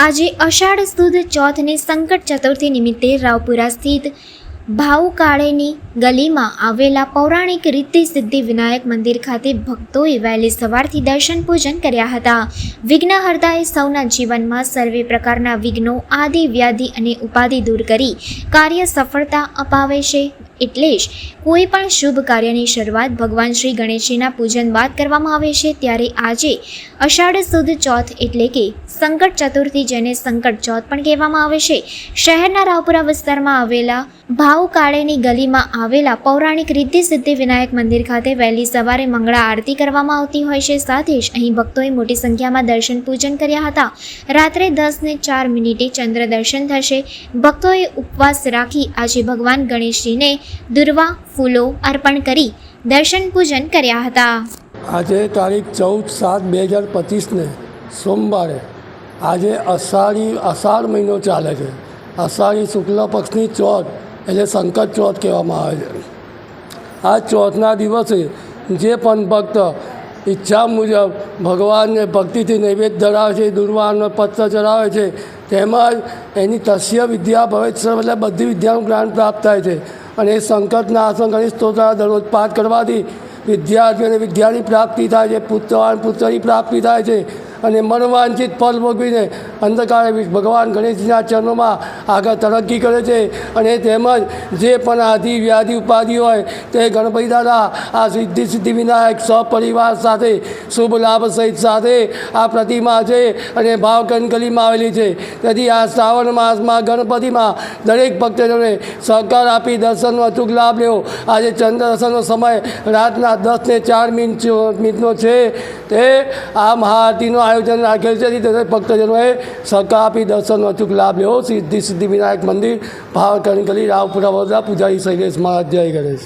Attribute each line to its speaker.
Speaker 1: આજે અષાઢ સુદ ચોથની સંકટ ચતુર્થી નિમિત્તે રાવપુરા સ્થિત ભાઉકાળેની ગલીમાં આવેલા પૌરાણિક રિદ્ધિ સિદ્ધિ વિનાયક મંદિર ખાતે ભક્તોએ વહેલી સવારથી દર્શન પૂજન કર્યા હતા. વિઘ્નહર્તાએ સૌના જીવનમાં સર્વે પ્રકારના વિઘ્નો, આદિ વ્યાધિ અને ઉપાધિ દૂર કરી કાર્ય સફળતા અપાવે છે. એટલે જ કોઈ પણ શુભ કાર્યની શરૂઆત ભગવાન શ્રી ગણેશજીના પૂજન બાદ કરવામાં આવે છે. ત્યારે આજે અષાઢ સુદ ચોથ એટલે કે સંકટ ચતુર્થી, જેને સંકટ ચોથ પણ કહેવામાં આવે છે, શહેરના રાવપુરા વિસ્તારમાં આવેલા ભાઉકાળેની ગલીમાં આવેલા પૌરાણિક રિદ્ધિ સિદ્ધિ વિનાયક મંદિર ખાતે વહેલી સવારે મંગળા આરતી કરવામાં આવતી હોય છે. સાથે જ અહીં ભક્તોએ મોટી સંખ્યામાં દર્શન પૂજન કર્યા હતા. રાત્રે 10:04 ચંદ્ર દર્શન થશે. ભક્તોએ ઉપવાસ રાખી આજે ભગવાન ગણેશજીને દુર્વા ફૂલો અર્પણ કરી દર્શન પૂજન કર્યા હતા.
Speaker 2: આજે તારીખ 14/7/2025 સોમવારે આજે અષાઢ મહિનો ચાલે છે. અષાઢી શુક્લ પક્ષની ચોથ એટલે સંકટ ચોથ કહેવામાં આવે છે. આ ચોથના દિવસે જે પણ ભક્ત ઈચ્છા મુજબ ભગવાનને ભક્તિથી નૈવેદ્ય ધરાવે છે, દુર્વાનો પત્ર ચડાવે છે, તેમજ એની તસ્ય વિદ્યા ભવેત સર્વ એટલે બધી વિદ્યાનું જ્ઞાન પ્રાપ્ત થાય છે. અને એ સંકટનાશન ગણેશ સ્તોત્રના દરરોજ પાઠ કરવાથી વિદ્યાર્થીઓને વિદ્યાની પ્રાપ્તિ થાય છે, પુત્રવાન પુત્રની પ્રાપ્તિ થાય છે. અને મનવાંછિત ફળ ભોગવીને અંધકારે ભગવાન ગણેશજીના ચરણોમાં આગળ તરક્કી કરે છે. અને તેમજ જે પણ આદિ વ્યાધિ ઉપાધિ હોય તે ગણપતિ દાદા આ સિદ્ધિ સિદ્ધિ વિનાયક સપરિવાર સાથે શુભ લાભ સહિત સાથે આ પ્રતિમા છે અને ભાવકન ગલીમાં આવેલી છે. તેથી આ શ્રાવણ માસમાં ગણપતિમાં દરેક ભક્તજનોને સહકાર આપી દર્શનનો અચૂક લાભ લેવો. આજે ચંદ્ર દર્શનનો સમય રાતના 10:04 છે. તે આ મહાઆરતીનો આયોજન રાખેલ છે. દરેક ભક્તજનોએ સહકાર આપી દર્શનનો અચૂક લાભ લેવો. સિદ્ધિ સિદ્ધિ વિનાયક મંદિર, ભાવકન ગલી, રાવપુરા, વડોદરા. પૂજારી શૈલેષ મહારાજ. જય ગણેશ.